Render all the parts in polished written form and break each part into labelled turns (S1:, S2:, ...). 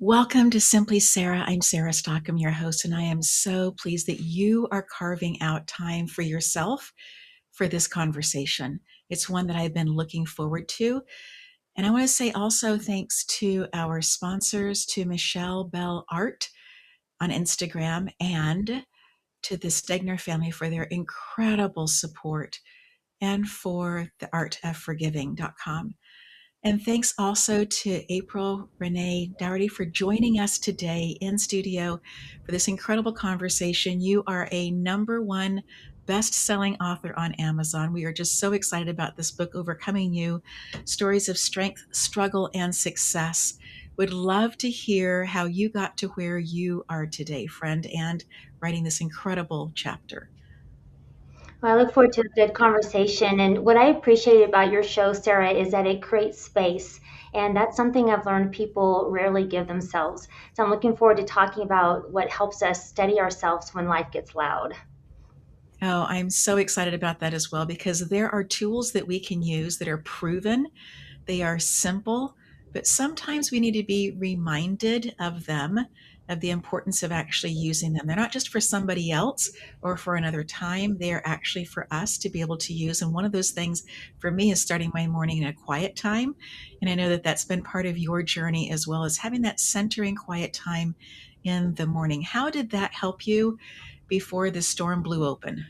S1: Welcome to Simply Sarah. I'm Sarah Stockham, your host, and I am so pleased that you are carving out time for yourself for this conversation. It's one that I've been looking forward to. And I want to say also thanks to our sponsors, to Michelle Bell Art on Instagram, and to the Stegner family for their incredible support, and for the artofforgiving.com. And thanks also to April Renee Dougherty for joining us today in studio for this incredible conversation. You are a #1 best-selling author on Amazon. We are just so excited about this book, Overcoming You, Stories of Strength, Struggle, and Success. Would love to hear how you got to where you are today, friend, and writing this incredible chapter.
S2: Well, I look forward to a good conversation. And what I appreciate about your show, Sarah, is that it creates space. And that's something I've learned people rarely give themselves. So I'm looking forward to talking about what helps us steady ourselves when life gets loud.
S1: Oh, I'm so excited about that as well, because there are tools that we can use that are proven. They are simple, but sometimes we need to be reminded of them, of the importance of actually using them. They're not just for somebody else or for another time. They are actually for us to be able to use. And one of those things for me is starting my morning in a quiet time. And I know that that's been part of your journey as well, as having that centering quiet time in the morning. How did that help you before the storm blew open?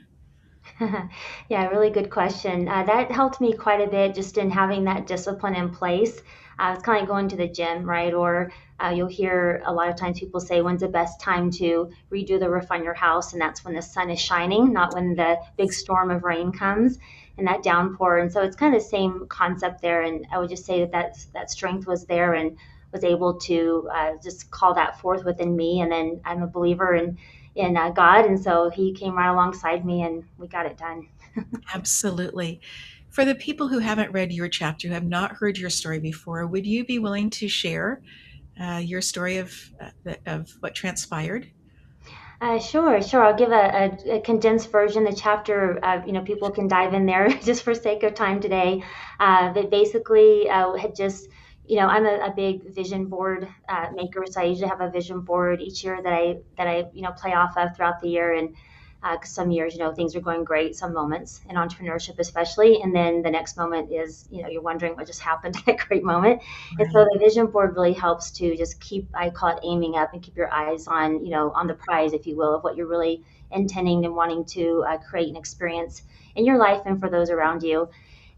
S2: Yeah, really good question. That helped me quite a bit just in having that discipline in place. It's kind of like going to the gym, right? Or you'll hear a lot of times people say, when's the best time to redo the roof on your house? And that's when the sun is shining, not when the big storm of rain comes and that downpour. And so it's kind of the same concept there. And I would just say that strength was there and was able to just call that forth within me. And then I'm a believer in God, and so He came right alongside me, and we got it done.
S1: Absolutely. For the people who haven't read your chapter, who have not heard your story before, would you be willing to share your story of what transpired?
S2: Sure. I'll give a condensed version. The chapter, people can dive in there just for sake of time today. But basically, had just, I'm a big vision board maker, so I usually have a vision board each year that I play off of throughout the year. And 'cause some years, things are going great, some moments in entrepreneurship, especially. And then the next moment is, you're wondering what just happened at that great moment. And so
S1: Right.
S2: the vision board really helps to just keep, I call it aiming up and keep your eyes on, on the prize, if you will, of what you're really intending and wanting to create and experience in your life and for those around you.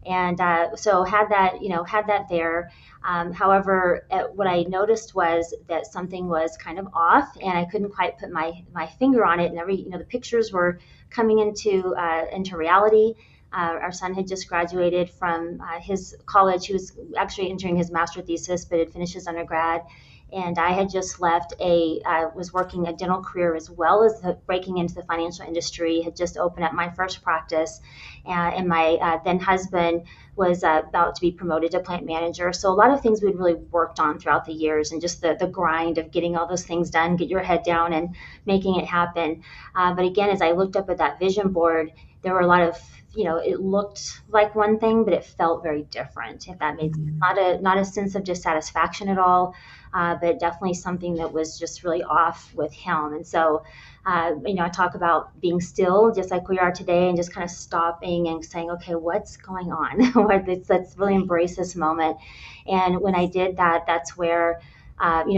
S2: And so had that there. However, what I noticed was that something was kind of off, and I couldn't quite put my finger on it. And the pictures were coming into reality. Our son had just graduated from his college. He was actually entering his master thesis, but had finished his undergrad. And I had just left was working a dental career as well as breaking into the financial industry, had just opened up my first practice. And my then husband was about to be promoted to plant manager. So a lot of things we'd really worked on throughout the years and just the grind of getting all those things done, get your head down and making it happen. But again, as I looked up at that vision board, there were a lot of it looked like one thing, but it felt very different. If that makes sense.
S1: Mhm.
S2: Not a sense of dissatisfaction at all, but definitely something that was just really off with him. And so, I talk about being still, just like we are today, and just kind of stopping and saying, okay, what's going on? Let's really
S1: Right.
S2: embrace this moment. And when I did that, that's where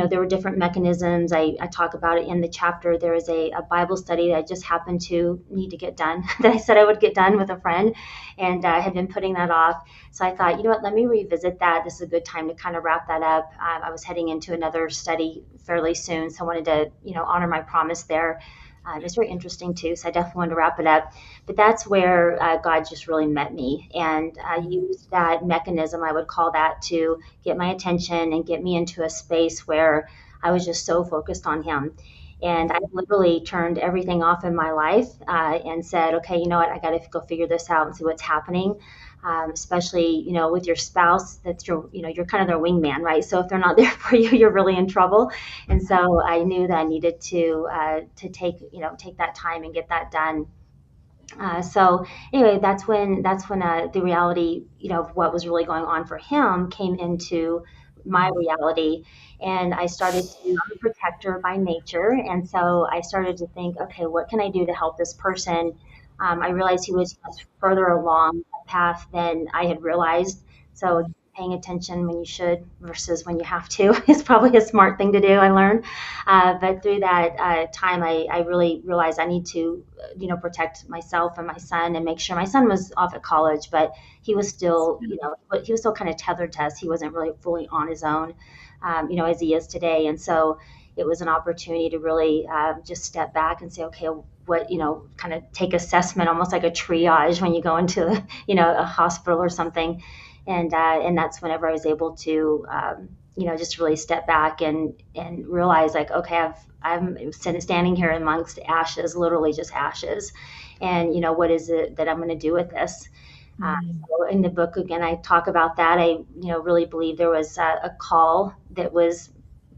S2: there were different mechanisms. I talk about it in the chapter. There is a Bible study that I just happened to need to get done that I said I would get done with a friend, and I had been putting that off. So I thought, let me revisit that. This is a good time to kind of wrap that up. I was heading into another study fairly soon, so I wanted to, honor my promise there. It's very interesting too, so I definitely wanted to wrap it up. But that's where God just really met me, and I used that mechanism, I would call that, to get my attention and get me into a space where I was just so focused on Him. And I literally turned everything off in my life and said, okay, you know what? I got to go figure this out and see what's happening. Especially, with your spouse, that's you're kind of their wingman, right? So if they're not there for you, you're really in trouble. And so I knew that I needed to take that time and get that done. So anyway, that's when the reality, of what was really going on for him came into my reality. And I started to, I'm a protector by nature. And so I started to think, okay, what can I do to help this person? I realized he was much further along the path than I had realized. So paying attention when you should versus when you have to is probably a smart thing to do, I learned. But through that time, I really realized I need to, protect myself and my son and make sure my son was off at college, but he was still, he was still kind of tethered to us. He wasn't really fully on his own, as he is today. And so it was an opportunity to really just step back and say, okay, what, kind of take assessment, almost like a triage when you go into, a hospital or something. And that's whenever I was able to, just really step back and realize like, okay, I'm standing here amongst ashes, literally just ashes. And, what is it that I'm going to do with this?
S1: Mm.
S2: So in the book, again, I talk about that. I, really believe there was a call that was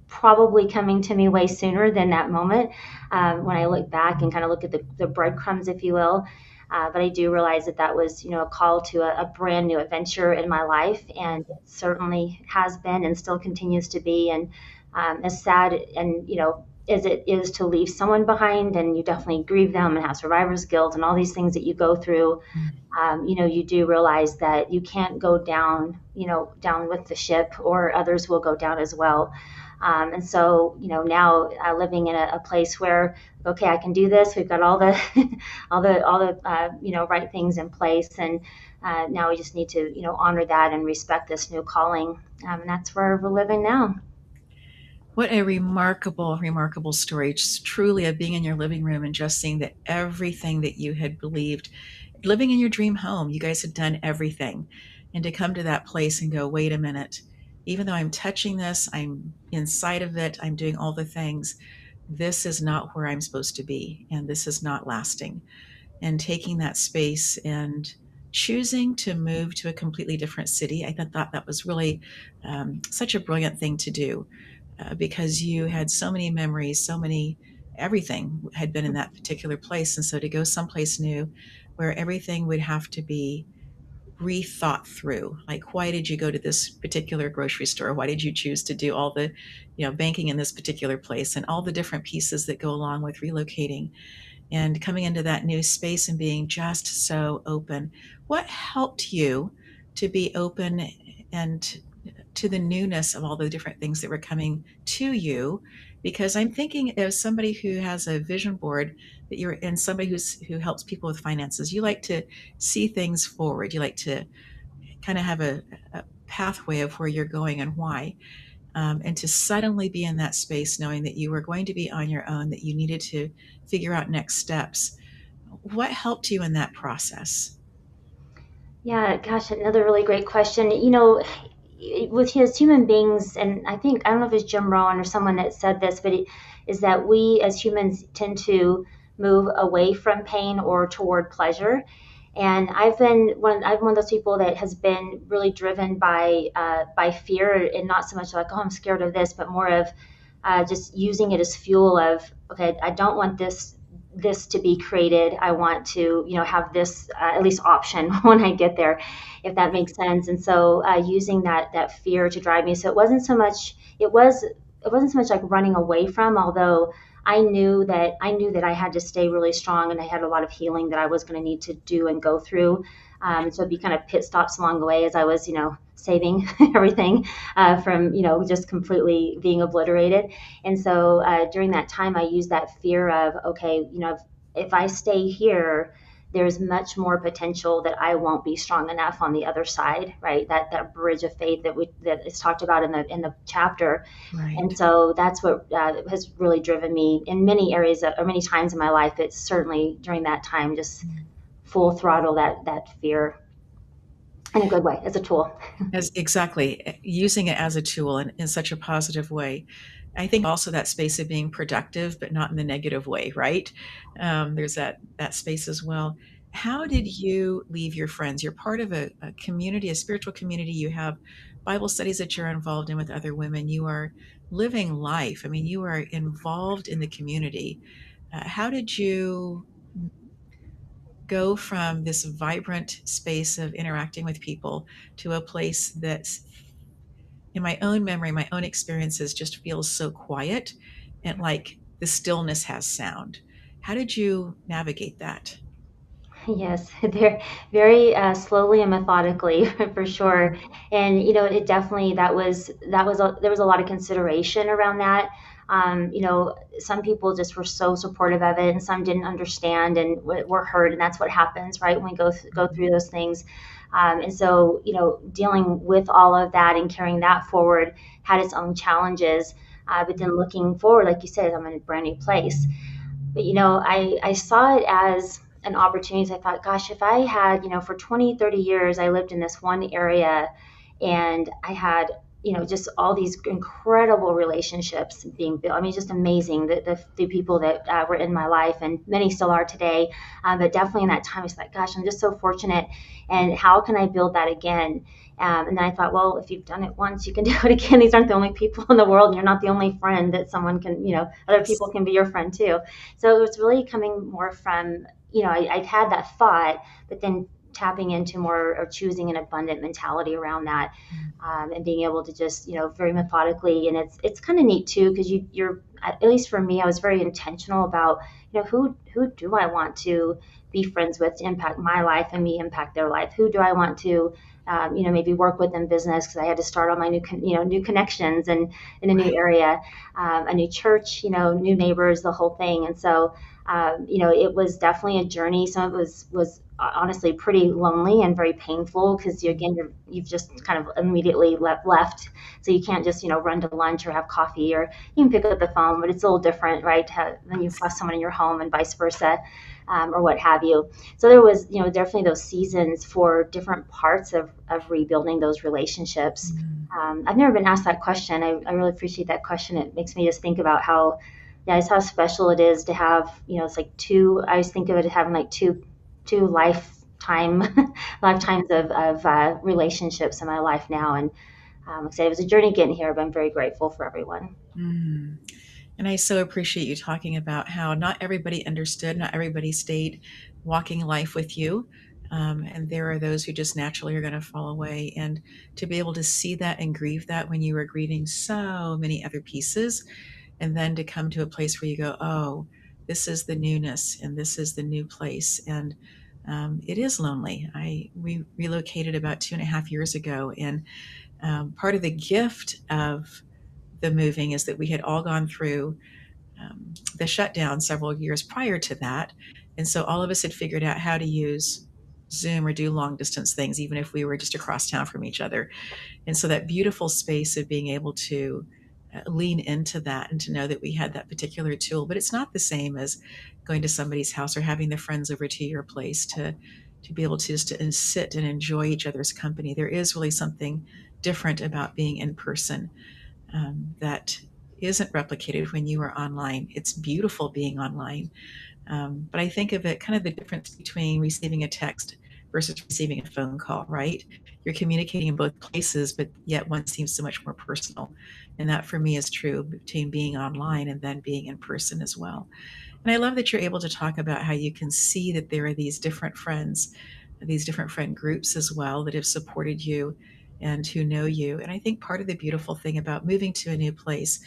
S2: probably coming to me way sooner than that moment. When I look back and kind of look at the breadcrumbs, if you will. But I do realize that that was, a call to a brand new adventure in my life, and it certainly has been and still continues to be. And as sad and as it is to leave someone behind, and you definitely grieve them and have survivor's guilt and all these things that you go through, you do realize that you can't go down, down with the ship, or others will go down as well. And so, now living in a place where, okay, I can do this. We've got all the, all the right things in place, and now we just need to, honor that and respect this new calling. And that's where we're living now.
S1: What a remarkable, remarkable story. Just truly of being in your living room and just seeing that everything that you had believed, living in your dream home, you guys had done everything. And to come to that place and go, wait a minute, even though I'm touching this, I'm inside of it, I'm doing all the things, this is not where I'm supposed to be. And this is not lasting. And taking that space and choosing to move to a completely different city, I thought that was really such a brilliant thing to do, because you had so many memories, so many, everything had been in that particular place. And so to go someplace new where everything would have to be rethought through, like, why did you go to this particular grocery store? Why did you choose to do all the, banking in this particular place, and all the different pieces that go along with relocating and coming into that new space and being just so open? What helped you to be open and to the newness of all the different things that were coming to you? Because I'm thinking, as somebody who has a vision board, that you're and somebody who helps people with finances, you like to see things forward. You like to kind of have a pathway of where you're going and why. And to suddenly be in that space, knowing that you were going to be on your own, that you needed to figure out next steps. What helped you in that process?
S2: Yeah, gosh, another really great question. With his human beings, and I don't know if it's Jim Rohn or someone that said this, but it is that we as humans tend to move away from pain or toward pleasure. And I'm one of those people that has been really driven by fear, and not so much like, oh, I'm scared of this, but more of just using it as fuel of, okay, I don't want this to be created. I want to, have this at least option when I get there, if that makes sense. And so using that fear to drive me. So it wasn't so much like running away from, although I knew that I had to stay really strong, and I had a lot of healing that I was going to need to do and go through. So it'd be kind of pit stops along the way as I was, saving everything from, just completely being obliterated. And so during that time, I used that fear of, okay, if I stay here, there's much more potential that I won't be strong enough on the other side, right? That bridge of faith that is talked about in the chapter. And
S1: Right.
S2: so that's what has really driven me in many areas or many times in my life. It's certainly during that time, just full throttle that fear in a good way as a tool.
S1: As exactly, using it as a tool in such a positive way. I think also that space of being productive, but not in the negative way, right? There's that space as well. How did you leave your friends? You're part of a community, a spiritual community. You have Bible studies that you're involved in with other women. You are living life. I mean, you are involved in the community. How did you go from this vibrant space of interacting with people to a place that in my own memory, my own experiences just feels so quiet and like the stillness has sound. How did you navigate that?
S2: Yes, they're very slowly and methodically for sure.
S1: Mhm.
S2: And it definitely there was a lot of consideration around that. Some people just were so supportive of it, and some didn't understand and were hurt, and that's what happens, right? When we go through those things. And so, dealing with all of that and carrying that forward had its own challenges. But then looking forward, like you said, I'm in a brand new place. But I saw it as an opportunity. I thought, gosh, if I had, for 20, 30 years, I lived in this one area and I had, just all these incredible relationships being built. I mean, just amazing, the people that were in my life, and many still are today. But definitely in that time, I was like, gosh, I'm just so fortunate. And how can I build that again? And then I thought, well, if you've done it once, you can do it again. These aren't the only people in the world, and you're not the only friend that someone can, other people
S1: Yes.
S2: can be your friend too. So it was really coming more from, I'd had that thought, but then tapping into more or choosing an abundant mentality around that, and being able to just, very methodically. And it's kind of neat too, because you're, at least for me, I was very intentional about, who do I want to be friends with to impact my life and me impact their life? Who do I want to, maybe work with in business, because I had to start on my new connections and in a new
S1: Right.
S2: area, a new church, new neighbors, the whole thing. And so, it was definitely a journey. Some of it was honestly pretty lonely and very painful, because you've just kind of immediately left, so you can't just run to lunch or have coffee, or you can pick up the phone, but it's a little different, right? When you have
S1: Yes.
S2: someone in your home and vice versa, or what have you. So there was, definitely those seasons for different parts of rebuilding those relationships.
S1: Mm.
S2: I've never been asked that question. I really appreciate that question. It makes me just think about how, yeah, it's how special it is to have, it's like two, I always think of it as having like two lifetimes of relationships in my life now. And like I said, it was a journey getting here, but I'm very grateful for everyone.
S1: Mm. And I so appreciate you talking about how not everybody understood, not everybody stayed walking life with you. And there are those who just naturally are going to fall away. And to be able to see that and grieve that when you were grieving so many other pieces, and then to come to a place where you go, oh, this is the newness and this is the new place. And it is lonely. We relocated about 2.5 years ago, and part of the gift of the moving is that we had all gone through the shutdown several years prior to that. And so all of us had figured out how to use Zoom or do long distance things, even if we were just across town from each other. And so that beautiful space of being able to lean into that and to know that we had that particular tool, but it's not the same as going to somebody's house or having the friends over to your place to be able to just to sit and enjoy each other's company. There is really something different about being in person that isn't replicated when you are online. It's beautiful being online, but I think of it kind of the difference between receiving a text versus receiving a phone call, right? You're communicating in both places, but yet one seems so much more personal. And that for me is true between being online and then being in person as well. And I love that you're able to talk about how you can see that there are these different friends, these different friend groups as well that have supported you and who know you. And I think part of the beautiful thing about moving to a new place,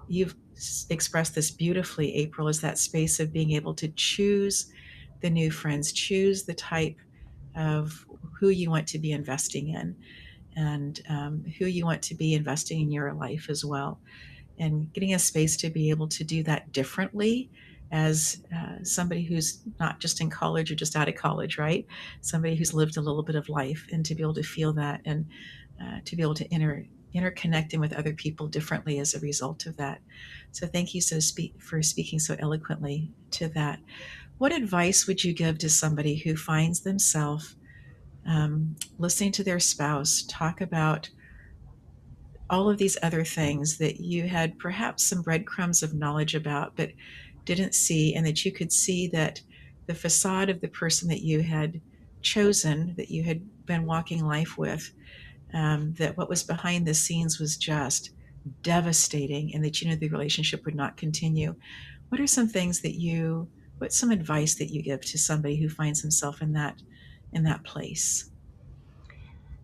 S1: you've expressed this beautifully, April, is that space of being able to choose the new friends, choose the type of who you want to be investing in, and who you want to be investing in your life as well, and getting a space to be able to do that differently as somebody who's not just in college or just out of college, right? Somebody who's lived a little bit of life, and to be able to feel that, and to be able to interconnecting with other people differently as a result of that. So thank you for speaking so eloquently to that. What advice would you give to somebody who finds themselves listening to their spouse talk about all of these other things that you had perhaps some breadcrumbs of knowledge about, but didn't see, and that you could see that the facade of the person that you had chosen, that you had been walking life with, that what was behind the scenes was just devastating, and that you knew the relationship would not continue. What are some things that what's some advice that you give to somebody who finds himself in that place?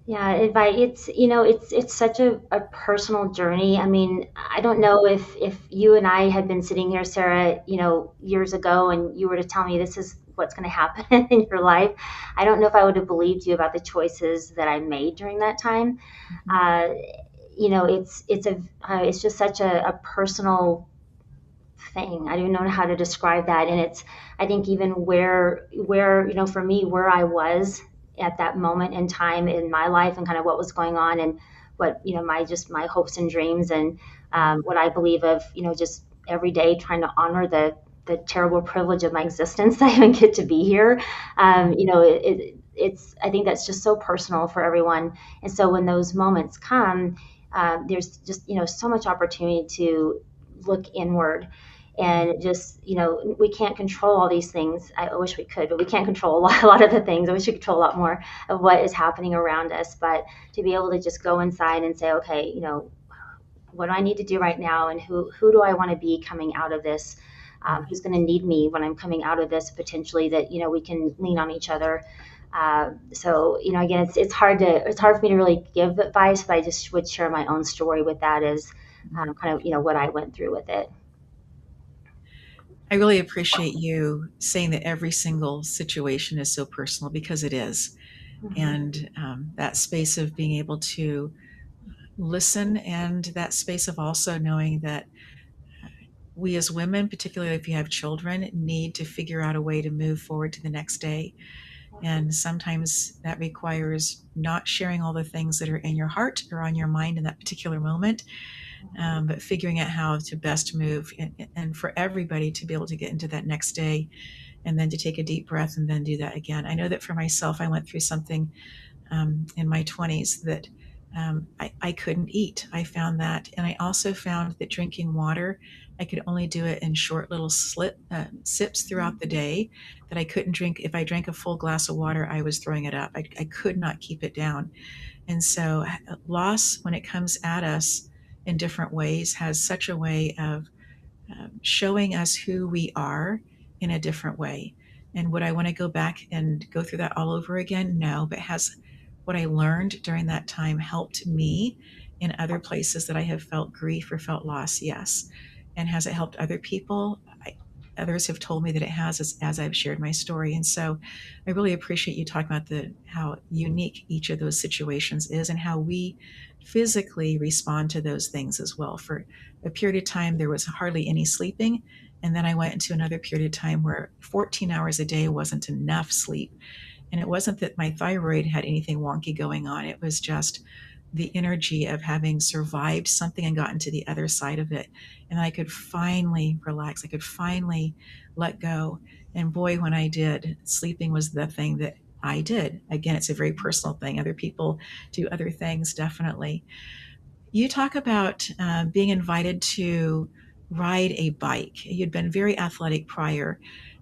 S2: Yeah, advice. It's such a personal journey. I mean, I don't know if you and I had been sitting here, Sarah, years ago, and you were to tell me this is what's going to happen in your life. I don't know if I would have believed you about the choices that I made during that time.
S1: Mhm.
S2: Uh, it's just such a personal thing. I don't even know how to describe that. And it's, I think even where, for me, where I was at that moment in time in my life and kind of what was going on and what, my hopes and dreams and what I believe of, just every day trying to honor the terrible privilege of my existence that I even get to be here. I think that's just so personal for everyone. And so when those moments come, there's just, so much opportunity to look inward and just, we can't control all these things. I wish we could, but we can't control a lot of the things. I wish we could control a lot more of what is happening around us. But to be able to just go inside and say, okay, what do I need to do right now, and who do I want to be coming out of this? Who's going to need me when I'm coming out of this? Potentially, that we can lean on each other. So again, it's hard for me to really give advice, but I just would share my own story with that as kind of what I went through with it.
S1: I really appreciate you saying that every single situation is so personal because it is.
S2: Mhm.
S1: And that space of being able to listen, and that space of also knowing that we as women, particularly if you have children, need to figure out a way to move forward to the next day. And sometimes that requires not sharing all the things that are in your heart or on your mind in that particular moment, but figuring out how to best move and for everybody to be able to get into that next day and then to take a deep breath and then do that again. I know that for myself, I went through something in my 20s that I couldn't eat. I found that. And I also found that drinking water, I could only do it in short little sips throughout the day, that I couldn't drink. If I drank a full glass of water, I was throwing it up. I could not keep it down. And so, loss, when it comes at us in different ways, has such a way of showing us who we are in a different way. And would I want to go back and go through that all over again? No, but has what I learned during that time helped me in other places that I have felt grief or felt loss? Yes. And has it helped other people? Others have told me that it has, as I've shared my story. And so I really appreciate you talking about how unique each of those situations is and how we physically respond to those things as well. For a period of time, there was hardly any sleeping. And then I went into another period of time where 14 hours a day wasn't enough sleep. And it wasn't that my thyroid had anything wonky going on. It was just the energy of having survived something and gotten to the other side of it. And I could finally relax. I could finally let go. And boy, when I did, sleeping was the thing that I did. Again, it's a very personal thing. Other people do other things, definitely. You talk about being invited to ride a bike. You'd been very athletic prior,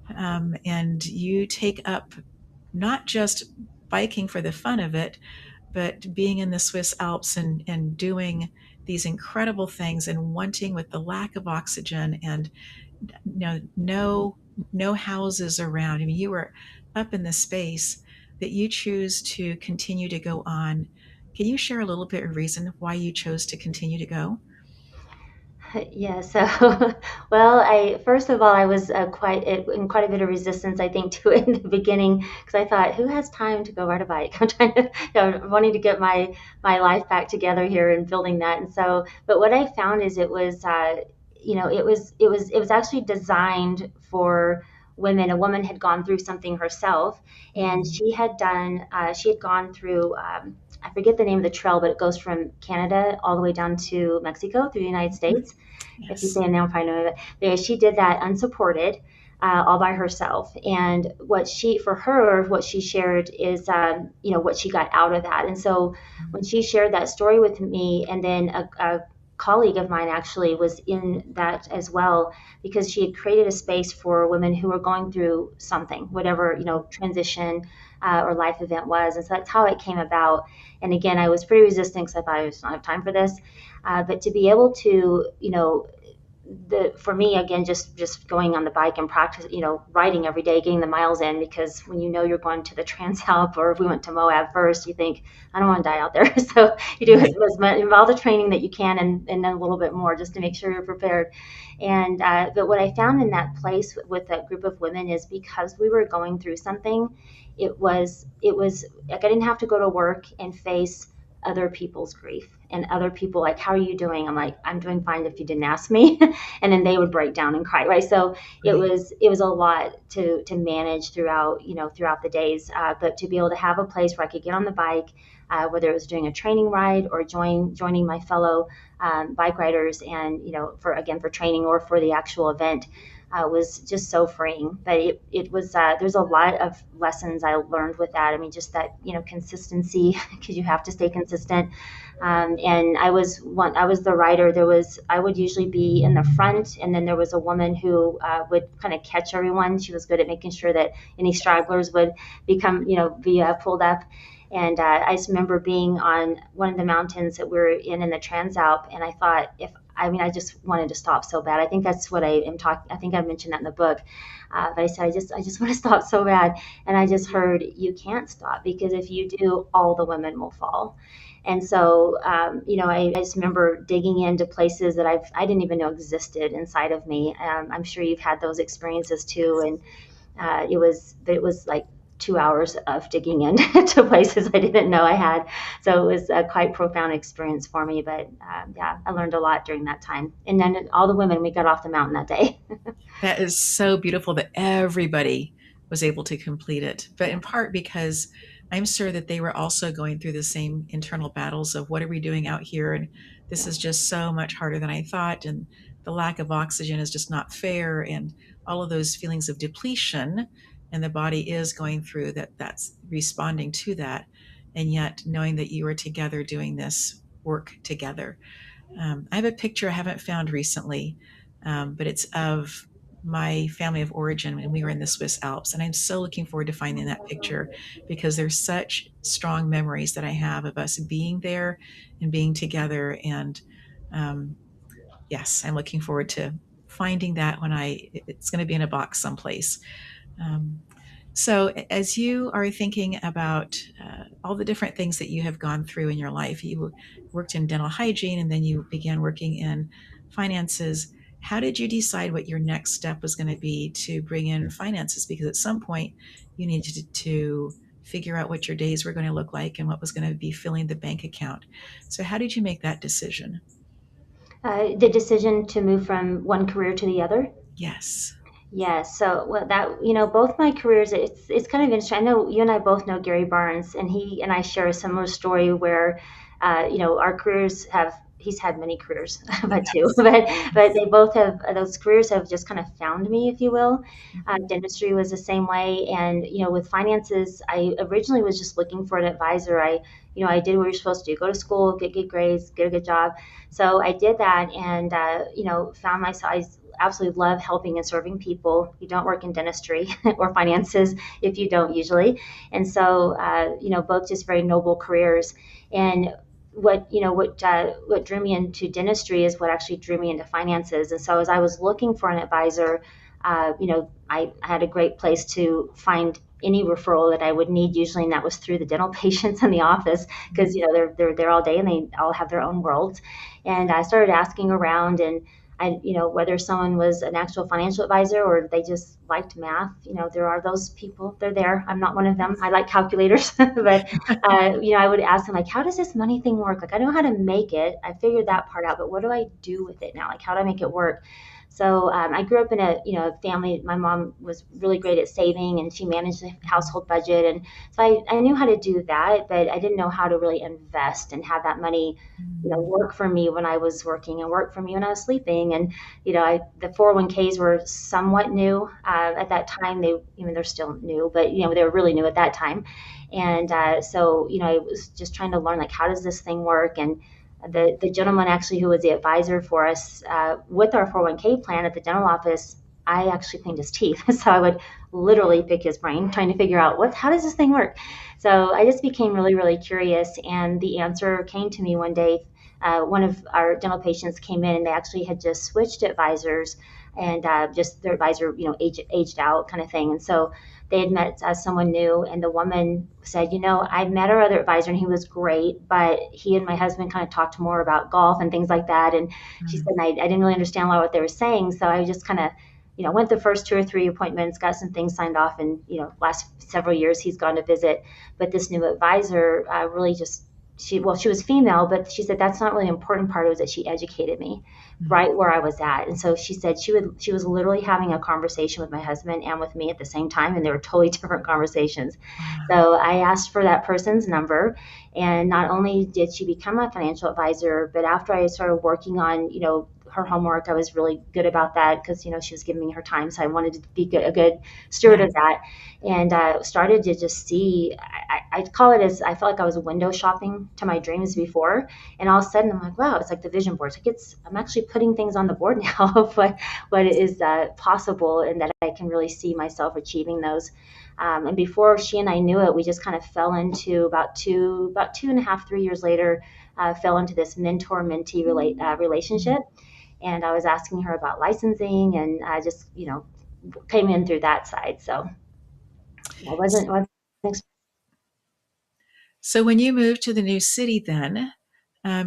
S1: and you take up not just biking for the fun of it, but being in the Swiss Alps and doing these incredible things and wanting, with the lack of oxygen and no houses around. I mean, you were up in the space that you choose to continue to go on. Can you share a little bit of reason why you chose to continue to go?
S2: Yeah, so well, I first of all, I was in quite a bit of resistance, I think, to it in the beginning because I thought, who has time to go ride a bike? I'm trying to, wanting to get my life back together here and building that. And so, but what I found is it was actually designed for women. A woman had gone through something herself, and
S1: Mm,
S2: she had gone through. I forget the name of the trail, but it goes from Canada all the way down to Mexico through the United
S1: mhm.
S2: States. If you
S1: Yes.
S2: say it now, I probably know it. But she did that unsupported, all by herself. And what she shared is, what she got out of that. And so when she shared that story with me, and then a colleague of mine actually was in that as well, because she had created a space for women who were going through something, whatever, transition or life event was. And so that's how it came about. And again, I was pretty resistant because I thought I was not have time for this. But to be able to, for me, again, just going on the bike and practice, riding every day, getting the miles in, because when you're going to the Transalp, or if we went to Moab first, you think, I don't want to die out there. So you do
S1: Right.
S2: as much, all the training that you can, and then a little bit more, just to make sure you're prepared. And but what I found in that place with that group of women is, because we were going through something, it was like I didn't have to go to work and face other people's grief, and other people like, how are you doing? I'm like, I'm doing fine if you didn't ask me. And then they would break down and cry, right? So
S1: Right.
S2: it was a lot to manage throughout, throughout the days, but to be able to have a place where I could get on the bike, whether it was doing a training ride or joining my fellow bike riders, and for training or for the actual event, was just so freeing. But it was, there's a lot of lessons I learned with that. I mean, just that, consistency, because you have to stay consistent. And I was the rider. I would usually be in the front, and then there was a woman who would kind of catch everyone. She was good at making sure that any stragglers would be pulled up. And I just remember being on one of the mountains that we were in the Transalp, and I thought, I just wanted to stop so bad. I think that's what I am talking. I think I mentioned that in the book. But I said, I just want to stop so bad. And I just heard, you can't stop, because if you do, all the women will fall. And so, I just remember digging into places that I didn't even know existed inside of me. I'm sure you've had those experiences too. And it was like 2 hours of digging into places I didn't know I had. So it was a quite profound experience for me. But yeah, I learned a lot during that time. And then all the women, we got off the mountain that day.
S1: That is so beautiful that everybody was able to complete it, but in part because I'm sure that they were also going through the same internal battles of, what are we doing out here? And this is just so much harder than I thought. And the lack of oxygen is just not fair. And all of those feelings of depletion, and the body is going through that, that's responding to that. And yet knowing that you are together doing this work together. I have a picture I haven't found recently, but it's of my family of origin when we were in the Swiss Alps. And I'm so looking forward to finding that picture, because there's such strong memories that I have of us being there and being together. And um, yes, I'm looking forward to finding that when it's going to be in a box someplace. Um, so, as you are thinking about all the different things that you have gone through in your life, you worked in dental hygiene and then you began working in finances. How did you decide what your next step was going to be to bring in finances? Because at some point, you needed to figure out what your days were going to look like and what was going to be filling the bank account. So, how did you make that decision?
S2: The decision to move from one career to the other.
S1: Yes.
S2: Yeah, so well, that both my careers, it's kind of interesting. I know you and I both know Gary Barnes, and he and I share a similar story where, our careers have. He's had many careers, but two,
S1: Yes.
S2: but they both have, those careers have just kind of found me, if you will.
S1: Mhm.
S2: Dentistry was the same way, and with finances, I originally was just looking for an advisor. I did what you're supposed to do: go to school, get good grades, get a good job. So I did that, and found myself. I absolutely love helping and serving people. You don't work in dentistry or finances if you don't usually. And so, both just very noble careers. And what drew me into dentistry is what actually drew me into finances. And so, as I was looking for an advisor, I had a great place to find any referral that I would need usually, and that was through the dental patients in the office, because they're there all day and they all have their own worlds. And I started asking around, and whether someone was an actual financial advisor or they just liked math, there are those people. They're there. I'm not one of them. I like calculators, but I would ask them, like, how does this money thing work? Like, I know how to make it. I figured that part out, but what do I do with it now? Like, how do I make it work? So I grew up in a family. My mom was really great at saving, and she managed the household budget, and so I knew how to do that, but I didn't know how to really invest and have that money,
S1: Mm.
S2: work for me when I was working and work for me when I was sleeping. And the 401ks were somewhat new at that time. They're still new, but they were really new at that time. And so I was just trying to learn, like, how does this thing work? And the gentleman actually who was the advisor for us with our 401k plan at the dental office, I actually cleaned his teeth. So I would literally pick his brain trying to figure out how does this thing work. So I just became really, really curious, and the answer came to me one day one of our dental patients came in and they actually had just switched advisors and just their advisor, aged out kind of thing. And so they had met someone new, and the woman said, I met our other advisor and he was great, but he and my husband kind of talked more about golf and things like that. And she
S1: Mm.
S2: said, I didn't really understand a lot of what they were saying. So I just kind of, went the first 2 or 3 appointments, got some things signed off, and last several years he's gone to visit. But this new advisor really just she was female, but she said that's not really the important part. It was that she educated me
S1: Mm.
S2: right where I was at. And so she said she was literally having a conversation with my husband and with me at the same time, and they were totally different conversations.
S1: Wow.
S2: So I asked for that person's number, and not only did she become a financial advisor, but after I started working on, her homework, I was really good about that because, she was giving me her time. So I wanted to be a good steward
S1: Yeah.
S2: of that, and started to just see, I call it as, I felt like I was window shopping to my dreams before. And all of a sudden I'm like, wow, it's like the vision board. It's like I'm actually putting things on the board now of what is possible, and that I can really see myself achieving those. And before she and I knew it, we just kind of fell into about 2.5, 3 years later, fell into this mentor-mentee
S1: Mm.
S2: relationship. And I was asking her about licensing, and I just, came in through that side. So I wasn't
S1: So when you moved to the new city, then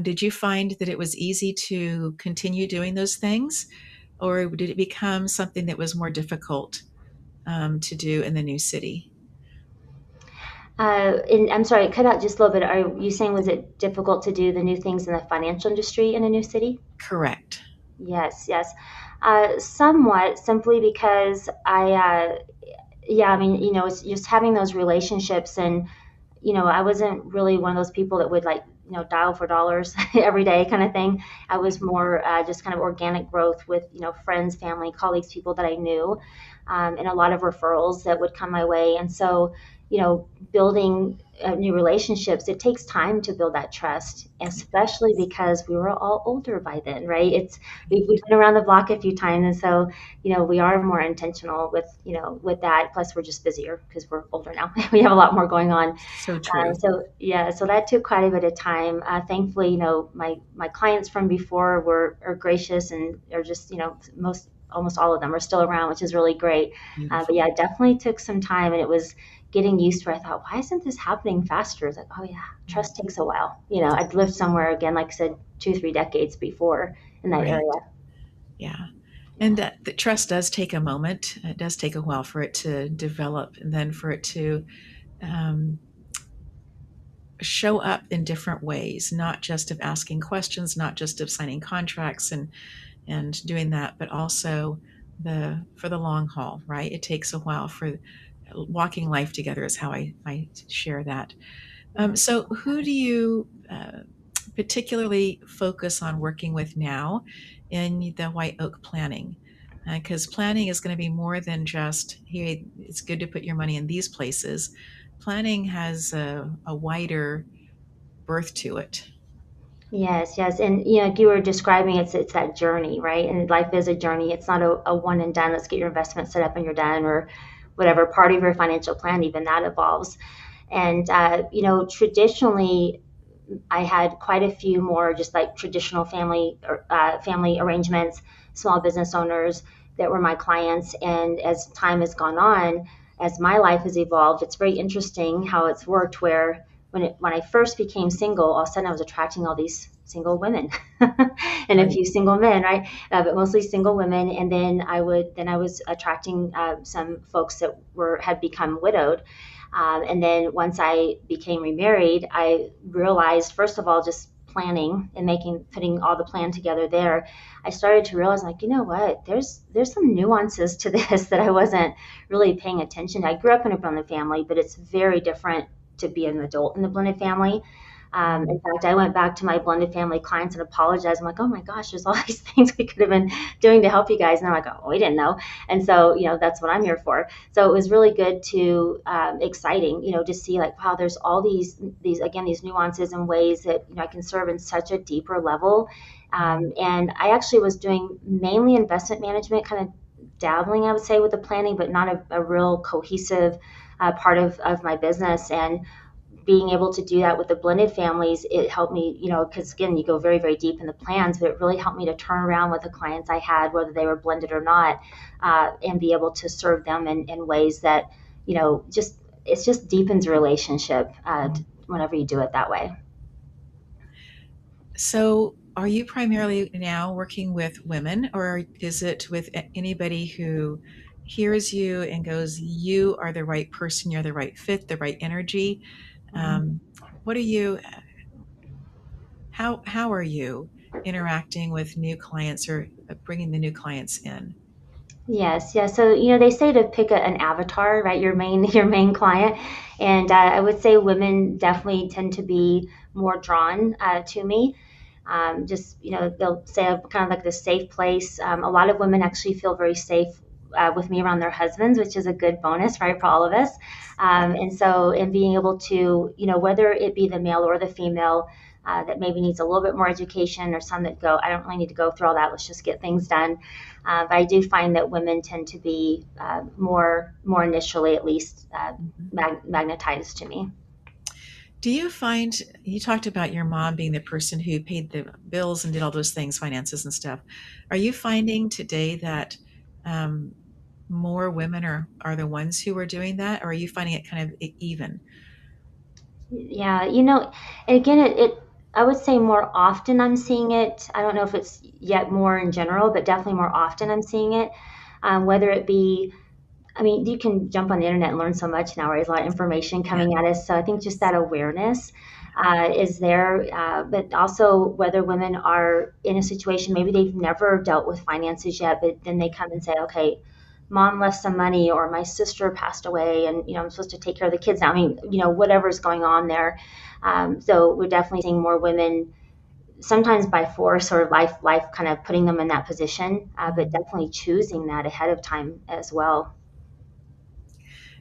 S1: did you find that it was easy to continue doing those things, or did it become something that was more difficult to do in the new city?
S2: and I'm sorry, it cut out just a little bit. Are you saying, was it difficult to do the new things in the financial industry in a new city?
S1: Correct.
S2: Yes, yes. Somewhat, simply because yeah, I mean, it's just having those relationships. And I wasn't really one of those people that would, like, dial for dollars every day kind of thing. I was more just kind of organic growth with, friends, family, colleagues, people that I knew, and a lot of referrals that would come my way. And so, building new relationships, it takes time to build that trust, especially because we were all older by then, right? We've been around the block a few times. And so, we are more intentional with, with that. Plus we're just busier because we're older now. We have a lot more going on.
S1: So true.
S2: So yeah, so that took quite a bit of time. Thankfully, my clients from before are gracious, and are just, almost all of them are still around, which is really great. But yeah,
S1: Beautiful.
S2: it definitely took some time, and it was getting used to. I thought, why isn't this happening faster? It's like, oh yeah,
S1: Yeah.
S2: trust takes a while. I'd lived somewhere, again, like I said, 2, 3 decades before in that area.
S1: Right. Yeah. And
S2: Yeah.
S1: that the trust does take a moment. It does take a while for it to develop, and then for it to um, show up in different ways, not just of asking questions, not just of signing contracts and doing that, but also the for the long haul, right? It takes a while for walking life together is how I share that.
S2: Yeah.
S1: So who do you particularly focus on working with now in the White Oak planning? Because planning is going to be more than just, hey, it's good to put your money in these places. Planning has a wider birth to it.
S2: Yes, yes. And like you were describing, it's that journey, right? And life is a journey. It's not a one and done. Let's get your investment set up and you're done, or whatever part of your financial plan, even that evolves. And traditionally, I had quite a few more just like traditional family arrangements, small business owners that were my clients. And as time has gone on, as my life has evolved, it's very interesting how it's worked. Where when I first became single, all of a sudden I was attracting all these single women and a
S1: Right.
S2: few single men, right? But mostly single women. And then I was attracting some folks that had become widowed. And then once I became remarried, I realized, first of all, just planning and putting all the plan together there, I started to realize, like, you know what, there's some nuances to this that I wasn't really paying attention to. I grew up in a blended family, but it's very different to be an adult in a blended family. In
S1: Mm.
S2: fact, I went back to my blended family clients and apologized. I'm like, oh my gosh, there's all these things we could have been doing to help you guys. And I'm like, oh, we didn't know. And so, that's what I'm here for. So it was really good to exciting, to see, like, wow, there's all these again, these nuances and ways that, I can serve in such a deeper level.
S1: Mm.
S2: And I actually was doing mainly investment management, kind of dabbling, I would say, with the planning, but not a real cohesive part of my business. And being able to do that with the blended families, it helped me, because again, you go very, very deep in the plans, but it really helped me to turn around with the clients I had, whether they were blended or not, and be able to serve them in ways that, just it just deepens a relationship whenever you do it that way.
S1: So, are you primarily now working with women, or is it with anybody who hears you and goes, "You are the right person, you're the right fit, the right energy"? Um, what are you? How are you interacting with new clients or bringing the new clients in?
S2: Yes, yeah. So they say to pick an avatar, right? Your main your main client, and I would say women definitely tend to be more drawn to me. Just they'll say I'm kind of like the safe place. A lot of women actually feel very safe with me around their husbands, which is a good bonus, right, for all of us. And being able to whether it be the male or the female. That maybe needs a little bit more education, or some that go, I don't really need to go through all that. Let's just get things done. But I do find that women tend to be more initially, at least,
S1: Mhm.
S2: magnetized to me.
S1: Do you find you talked about your mom being the person who paid the bills and did all those things, finances and stuff? Are you finding today that um, more women are the ones who are doing that, or are you finding it kind of even?
S2: Yeah, and again, I would say more often I'm seeing it. I don't know if it's yet more in general, but definitely more often I'm seeing it. Whether it be, I mean, you can jump on the internet and learn so much now, right? There's a lot of information
S1: Yeah.
S2: coming at us. So I think just that awareness is there. But also whether women are in a situation, maybe they've never dealt with finances yet, but then they come and say, okay, mom left some money, or my sister passed away, and I'm supposed to take care of the kids now. I mean, whatever's going on there. So we're definitely seeing more women, sometimes by force or life kind of putting them in that position, but
S1: Mhm.
S2: definitely choosing that ahead of time as well.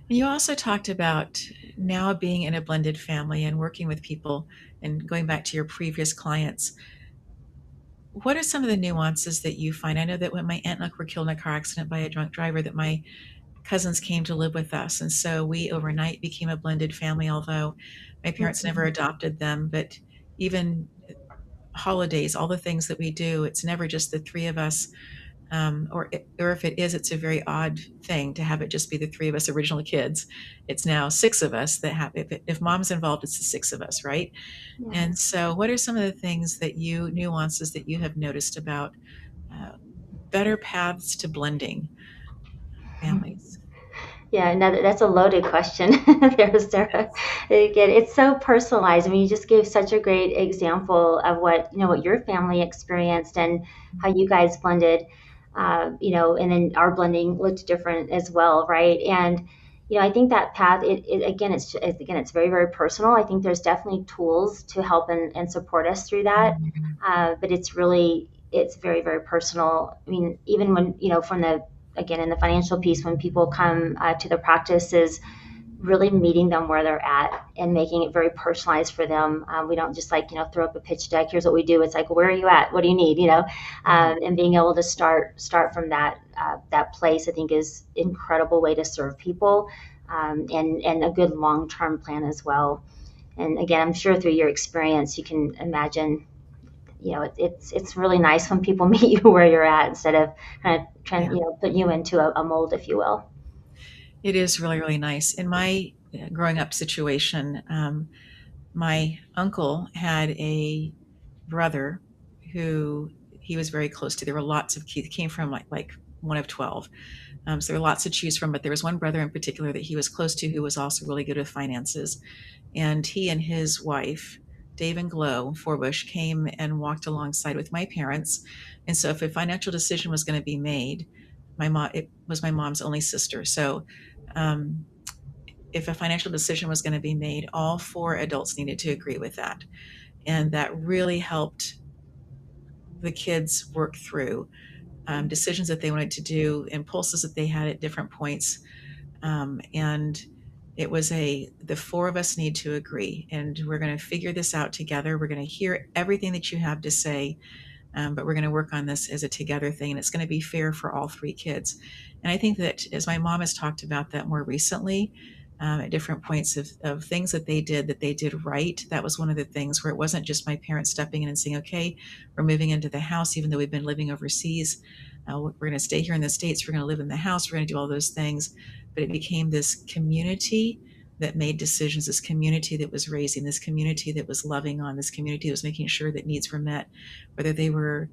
S1: And you also talked about now being in a blended family and working with people and going back to your previous clients. What are some of the nuances that you find? I know that when my aunt and uncle were killed in a car accident by a drunk driver, that my cousins came to live with us. And so we overnight became a blended family, although my parents never adopted them. But even holidays, all the things that we do, it's never just the three of us. Or if it is, it's a very odd thing to have it just be the three of us original kids. It's now six of us that have, if mom's involved, it's the six of us, right?
S2: Yeah.
S1: And so, what are some of the things that nuances that you have noticed about uh, better paths to blending families?
S2: Yeah, no, that's a loaded question there, Sarah. Again, it's so personalized. I mean, you just gave such a great example of what your family experienced and how you guys blended, and then our blending looked different as well, right? And I think that path, again, it's very, very personal. I think there's definitely tools to help and support us through that, but it's very, very personal. I mean, even when from the again in the financial piece, when people come to the practice, is really meeting them where they're at and making it very personalized for them. We don't just like throw up a pitch deck, here's what we do. It's like, where are you at, what do you need,
S1: Mhm.
S2: and being able to start from that place, I think, is incredible way to serve people, and a good long-term plan as well. And again, I'm sure through your experience you can imagine, it's really nice when people meet you where you're at, instead of kind of
S1: Yeah,
S2: putting you into a mold, if you will.
S1: it is really, really nice. In my growing up situation, my uncle had a brother who he was very close to. There were lots of kids, came from like one of 12. So there were lots to choose from, but there was one brother in particular that he was close to who was also really good with finances. And he and his wife, Dave and Glow Forbush, came and walked alongside with my parents. And so if a financial decision was going to be made, it was my mom's only sister. So um, if a financial decision was going to be made, all four adults needed to agree with that. And that really helped the kids work through decisions that they wanted to do, impulses that they had at different points. And it was the four of us need to agree, and we're going to figure this out together. We're going to hear everything that you have to say, but we're going to work on this as a together thing, and it's going to be fair for all three kids. And I think that as my mom has talked about that more recently, at different points of things that they did right. That was one of the things where it wasn't just my parents stepping in and saying, okay, we're moving into the house, even though we've been living overseas. We're going to stay here in the States. We're going to live in the house. We're going to do all those things. But it became this community that made decisions, this community that was raising, this community that was loving on, this community that was making sure that needs were met, whether they were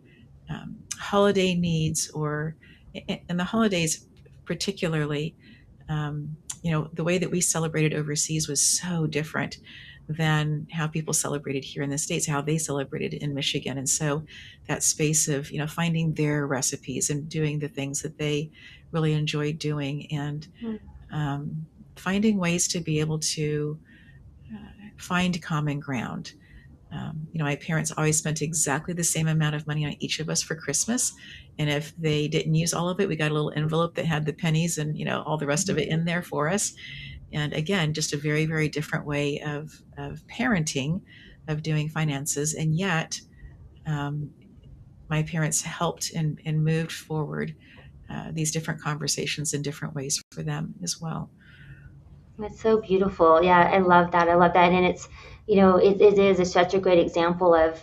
S1: holiday needs or, and the holidays particularly, the way that we celebrated overseas was so different than how people celebrated here in the States, how they celebrated in Michigan. And so that space of, finding their recipes and doing the things that they really enjoyed doing, and um, finding ways to be able to find common ground. My parents always spent exactly the same amount of money on each of us for Christmas. And if they didn't use all of it, we got a little envelope that had the pennies and, all the rest of it in there for us. And again, just a very, very different way of parenting, of doing finances. And yet, um, my parents helped and moved forward these different conversations in different ways for them as well.
S2: That's so beautiful. Yeah, I love that. I love that. And it's, it is such a great example of,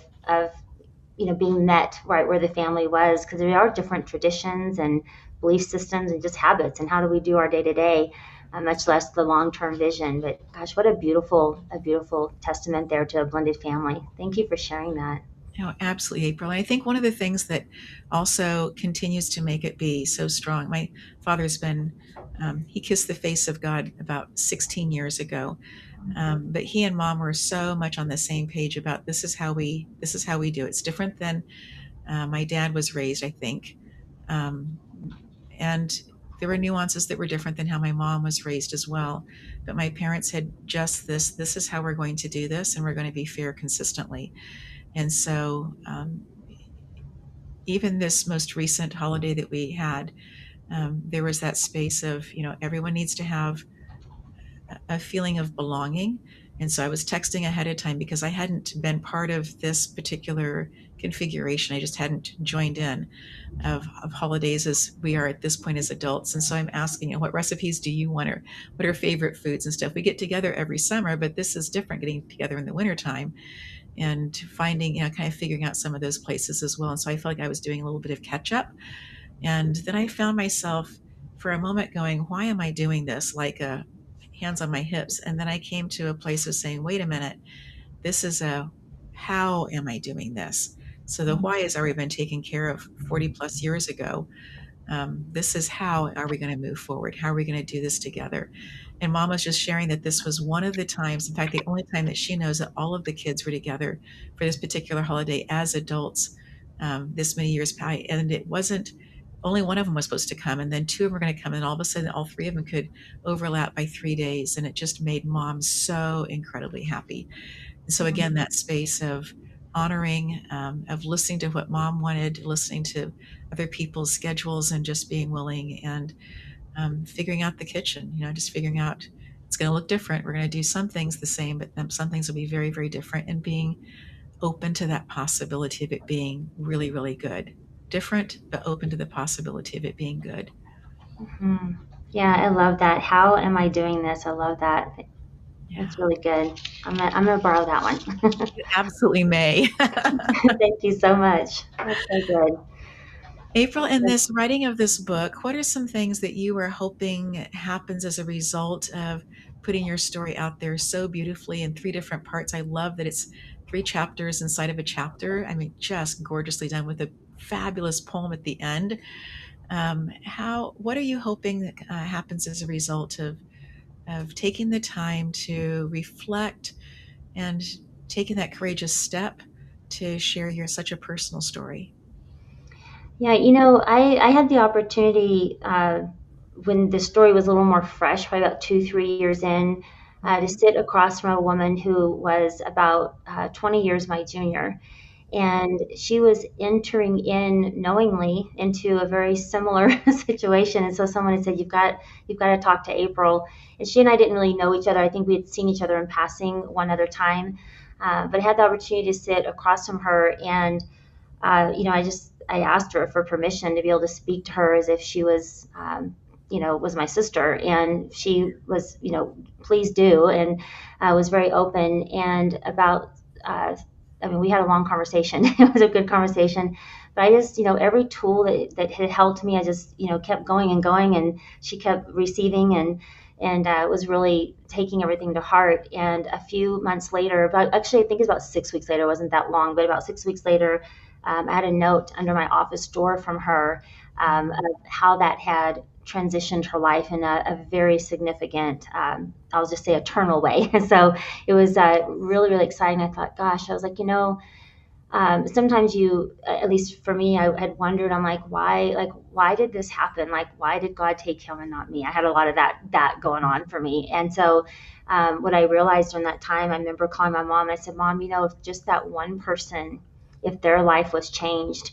S2: being met right where the family was, because there are different traditions and belief systems and just habits. And how do we do our day to day, much less the long term vision. But gosh, what a beautiful testament there to a blended family. Thank you for sharing that.
S1: Oh, absolutely, April. And I think one of the things that also continues to make it be so strong, my father's been, he kissed the face of God about 16 years ago. But he and mom were so much on the same page about this is how we do it. It's different than my dad was raised, I think. Um, and there were nuances that were different than how my mom was raised as well. But my parents had just this is how we're going to do this, and we're going to be fair consistently. And so, even this most recent holiday that we had, there was that space of, everyone needs to have a feeling of belonging. And so I was texting ahead of time because I hadn't been part of this particular configuration. I just hadn't joined in of holidays as we are at this point as adults. And so I'm asking, what recipes do you want, or what are favorite foods and stuff? We get together every summer, but this is different, getting together in the wintertime and finding, kind of figuring out some of those places as well. And so I felt like I was doing a little bit of catch up. And then I found myself for a moment going, why am I doing this? Like hands on my hips. And then I came to a place of saying, wait a minute, this is how am I doing this? So the why has already been taken care of 40 plus years ago. This is how are we going to move forward? How are we going to do this together? And mom was just sharing that this was one of the times, in fact, the only time that she knows that all of the kids were together for this particular holiday as adults, this many years past. And it wasn't, only one of them was supposed to come, and then two of them were going to come, and all of a sudden all three of them could overlap by 3 days. And it just made mom so incredibly happy. And so again, that space of honoring, of listening to what mom wanted, listening to other people's schedules, and just being willing, and figuring out the kitchen, just figuring out it's going to look different. We're going to do some things the same, but some things will be very, very different, and being open to that possibility of it being really, really good. Different, but open to the possibility of it being good.
S2: Hmm. Yeah, I love that. How am I doing this? I love that.
S1: Yeah,
S2: That's really good. I'm gonna borrow that one.
S1: it absolutely may.
S2: Thank you so much. That's so good.
S1: April, in this writing of this book, what are some things that you are hoping happens as a result of putting your story out there so beautifully in three different parts? I love that it's three chapters inside of a chapter. I mean, just gorgeously done with a fabulous poem at the end. What are you hoping that happens as a result of taking the time to reflect and taking that courageous step to share your such a personal story?
S2: Yeah, I had the opportunity when the story was a little more fresh, probably about 2, 3 years in, to
S1: Mhm.
S2: sit across from a woman who was about 20 years my junior. And she was entering in knowingly into a very similar situation. And so someone had said, you've got to talk to April. And she and I didn't really know each other. I think we had seen each other in passing one other time. But I had the opportunity to sit across from her, and I asked her for permission to be able to speak to her as if she was was my sister, and she was, please do, and was very open and about. I mean, we had a long conversation. It was a good conversation, but I just, every tool that had helped me, I just, kept going and going, and she kept receiving and was really taking everything to heart. And a few months later, about actually, I think it's about 6 weeks later, it wasn't that long, but about 6 weeks later, I had a note under my office door from her, of how that had transitioned her life in a very significant, I'll just say, eternal way. So it was really, really exciting. I thought, gosh, I was like, sometimes at least for me, I had wondered, I'm like, why did this happen? Like, why did God take him and not me? I had a lot of that going on for me. And so what I realized during that time, I remember calling my mom, and I said, Mom, if just that one person, if their life was changed,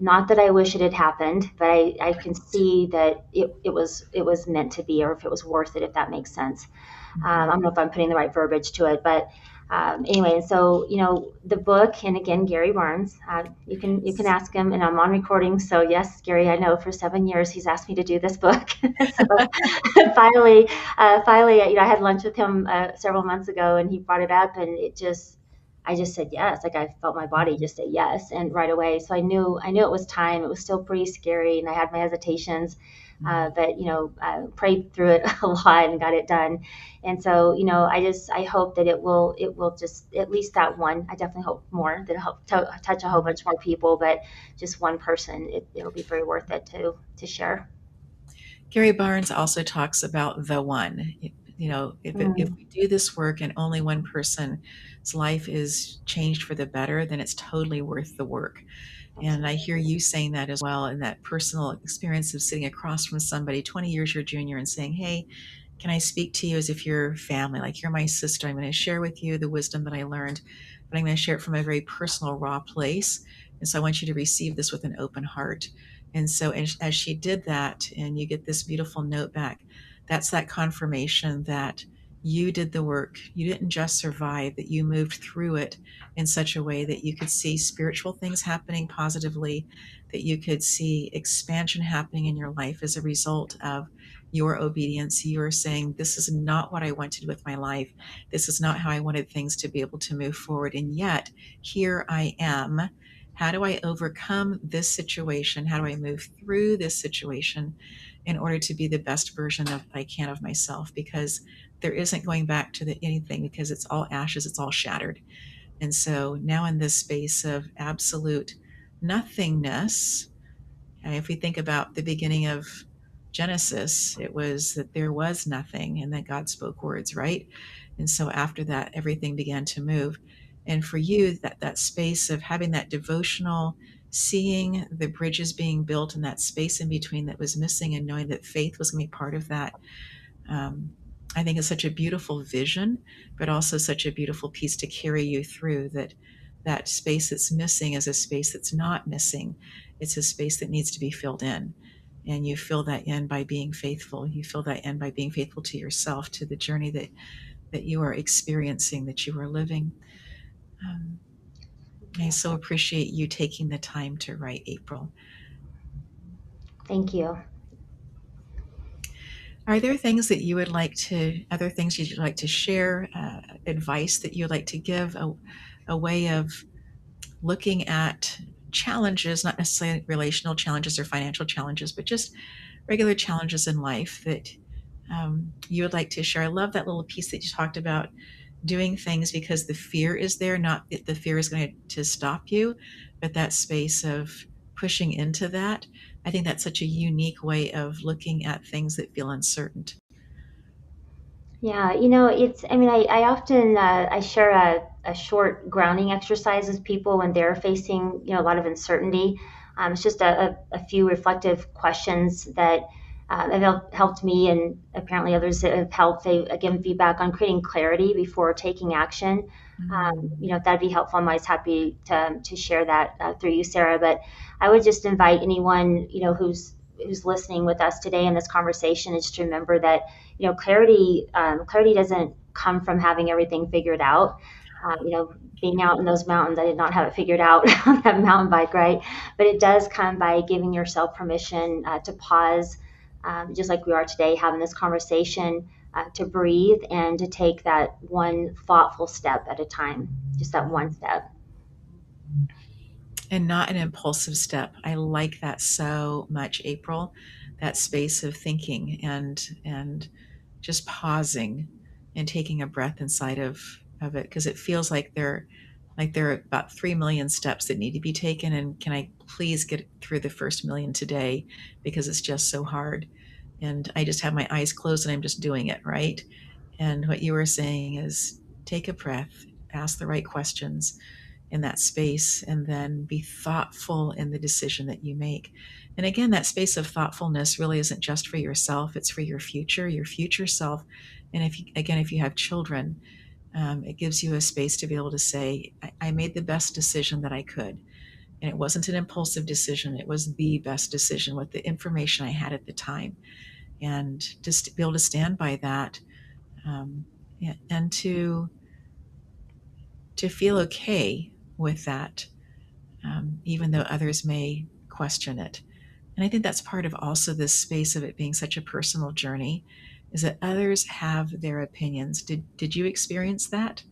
S2: not that I wish it had happened, but I can see that it was meant to be, or if it was worth it, if that makes sense. I don't know if I'm putting the right verbiage to it, but anyway, and so the book, and again, Gary Barnes, you can ask him, and I'm on recording. So yes, Gary, I know for 7 years he's asked me to do this book. So finally, I had lunch with him several months ago, and he brought it up, and I just said yes. Like, I felt my body just say yes, and right away. So I knew it was time. It was still pretty scary, and I had my hesitations, but prayed through it a lot and got it done. And so, I hope that it will just, at least that one. I definitely hope more, that it'll help touch a whole bunch more people, but just one person, it'll be very worth it to share.
S1: Gary Barnes also talks about the one. If
S2: Mm,
S1: we do this work and only one person's life is changed for the better, then it's totally worth the work. And I hear
S2: absolutely.
S1: you saying that as well, in that personal experience of sitting across from somebody 20 years your junior and saying, hey, can I speak to you as if you're family? Like, you're my sister. I'm going to share with you the wisdom that I learned, but I'm going to share it from a very personal, raw place. And so I want you to receive this with an open heart. And so, as she did that, and you get this beautiful note back, that's that confirmation that you did the work. You didn't just survive, that you moved through it in such a way that you could see spiritual things happening positively, that you could see expansion happening in your life as a result of your obedience. You are saying, this is not what I wanted with my life. This is not how I wanted things to be able to move forward. And yet, here I am. How do I overcome this situation? How do I move through this situation in order to be the best version of I can of myself? Because there isn't going back to anything, because it's all ashes, it's all shattered. And so now, in this space of absolute nothingness, and if we think about the beginning of Genesis, it was that there was nothing and that God spoke words, right? And so after that, everything began to move. And for you, that space of having that devotional, seeing the bridges being built and that space in between that was missing, and knowing that faith was going to be part of that, um, I think is such a beautiful vision, but also such a beautiful piece to carry you through. That space that's missing is a space that's not missing. It's a space that needs to be filled in. And you fill that in by being faithful. You fill that in by being faithful to yourself, to the journey that you are experiencing, that you are living. Um, I so
S2: Beautiful.
S1: appreciate you taking the time to write, April.
S2: Thank you.
S1: Are there things that you would like to, other things you'd like to share, advice that you'd like to give, a way of looking at challenges, not necessarily relational challenges or financial challenges, but just regular challenges in life that you would like to share? I love that little piece that you talked about, doing things because the fear is there, not that the fear is going to stop you, but that space of pushing into that. I think that's such a unique way of looking at things that feel uncertain.
S2: Yeah, I mean, I often I share a short grounding exercise with people when they're facing, a lot of uncertainty. It's just a few reflective questions that have helped me, and apparently others that have helped. They given feedback on creating clarity before taking action.
S1: Mm.
S2: If that'd be helpful, I'm always happy to share that through you, Sarah. But I would just invite anyone, who's listening with us today in this conversation, is to remember that clarity doesn't come from having everything figured out. Being out in those mountains, I did not have it figured out on that mountain bike, right? But it does come by giving yourself permission to pause, just like we are today, having this conversation, to breathe and to take that one thoughtful step at a time, just that one step.
S1: And not an impulsive step. I like that so much, April. That space of thinking and just pausing and taking a breath inside of it, because it feels like there are about 3 million steps that need to be taken, and can I please get through the first million today, because it's just so hard. And I just have my eyes closed and I'm just doing it, right? And what you were saying is take a breath, ask the right questions in that space, and then be thoughtful in the decision that you make. And again, that space of thoughtfulness really isn't just for yourself, it's for your future self. And if you, again, if you have children, it gives you a space to be able to say, I made the best decision that I could. And it wasn't an impulsive decision, it was the best decision with the information I had at the time. And just to be able to stand by that, um, and to feel okay with that, even though others may question it. And I think that's part of also this space of it being such a personal journey, is that others have their opinions. Did you experience that?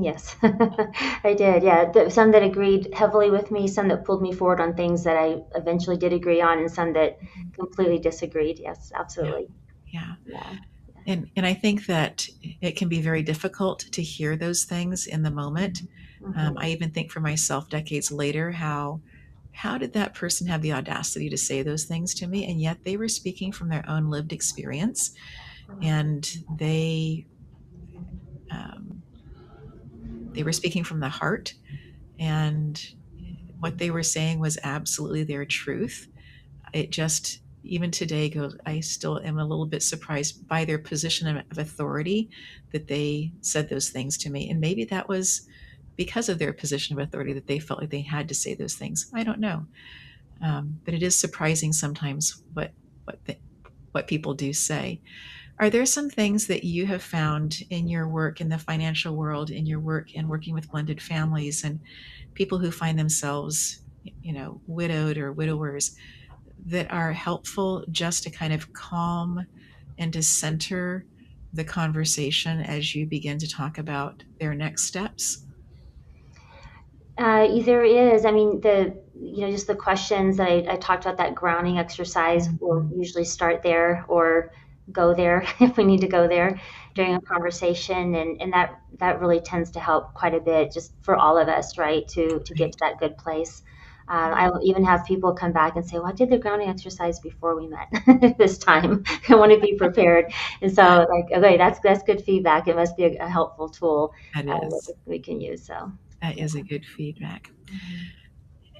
S2: Yes, I did. Yeah, some that agreed heavily with me, some that pulled me forward on things that I eventually did agree on, and some that completely disagreed. Yes,
S1: Yeah,
S2: absolutely.
S1: yeah.
S2: Yeah.
S1: And I think that it can be very difficult to hear those things in the moment. I
S2: Hmm.
S1: even think for myself decades later, how did that person have the audacity to say those things to me? And yet they were speaking from their own lived experience, and um, they were speaking from the heart, and what they were saying was absolutely their truth. It just, even today, goes, I still am a little bit surprised by their position of authority that they said those things to me. And maybe that was because of their position of authority that they felt like they had to say those things. I don't know. But it is surprising sometimes what the, what people do say. Are there some things that you have found in your work in the financial world, in your work and working with blended families and people who find themselves, widowed or widowers, that are helpful just to kind of calm and to center the conversation as you begin to talk about their next steps?
S2: There is. I mean, just the questions that I talked about, that grounding exercise will
S1: Mhm.
S2: usually start there or go there if we need to go there during a conversation, and that really tends to help quite a bit, just for all of us, right? To get
S1: Right.
S2: to that good place. I will even have people come back and say, "Well, I did the grounding exercise before we met this time. I want to be prepared." And so, like, okay, that's good feedback. It must be a helpful tool
S1: That
S2: that
S1: is.
S2: we can use. So,
S1: That
S2: yeah.
S1: is a good feedback.
S2: Mhm.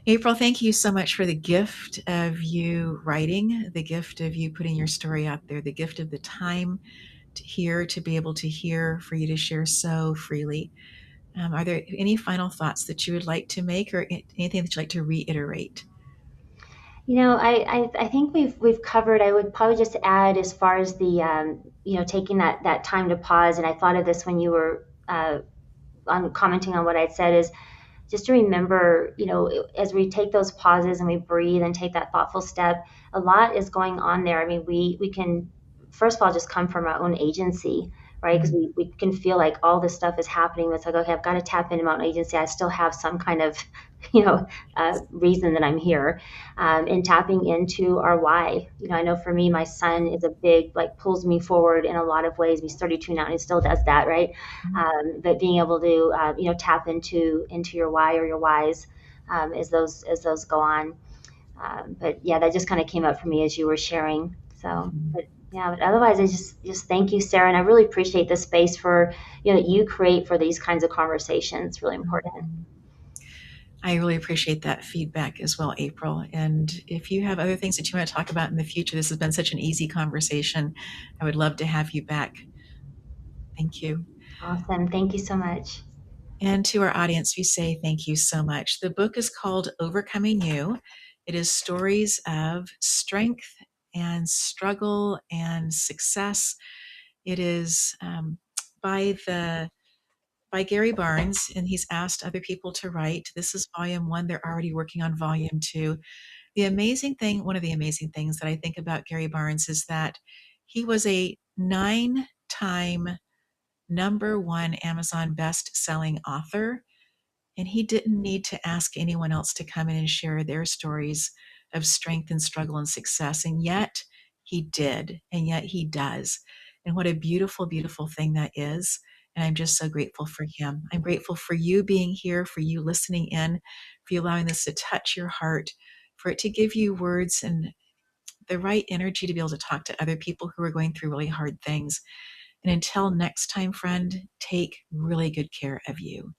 S1: April, thank you so much for the gift of you writing, the gift of you putting your story out there, the gift of the time to hear, to be able to hear, for you to share so freely. Are there any final thoughts that you would like to make, or anything that you'd like to reiterate?
S2: I think we've covered. I would probably just add, as far as the taking that time to pause. And I thought of this when you were on commenting on what I'd said, is just to remember, as we take those pauses and we breathe and take that thoughtful step, a lot is going on there. I mean, we can, first of all, just come from our own agency, right? Because
S1: Mm,
S2: we can feel like all this stuff is happening. It's like, okay, I've got to tap into my own agency. I still have some kind of, reason that I'm here, and tapping into our why. I know for me, my son is a big, like, pulls me forward in a lot of ways. He's 32 now and he still does that, right?
S1: mm,
S2: But being able to tap into your why or your whys, as those go on. But yeah, that just kind of came up for me as you were sharing. So,
S1: mhm.
S2: but yeah, but otherwise, I just thank you, Sarah, and I really appreciate the space for that you create for these kinds of conversations. It's really important.
S1: I really appreciate that feedback as well, April. And if you have other things that you want to talk about in the future, this has been such an easy conversation. I would love to have you back. Thank you.
S2: Awesome. Thank you so much.
S1: And to our audience, we say thank you so much. The book is called Overcoming You. It is stories of strength and struggle and success. It is by the by Gary Barnes, and he's asked other people to write. This is volume one. They're already working on volume two. The amazing thing, one of the amazing things that I think about Gary Barnes is that he was a 9-time #1 Amazon best-selling author, and he didn't need to ask anyone else to come in and share their stories of strength and struggle and success. And yet he did, and yet he does. And what a beautiful, beautiful thing that is. And I'm just so grateful for him. I'm grateful for you being here, for you listening in, for you allowing this to touch your heart, for it to give you words and the right energy to be able to talk to other people who are going through really hard things. And until next time, friend, take really good care of you.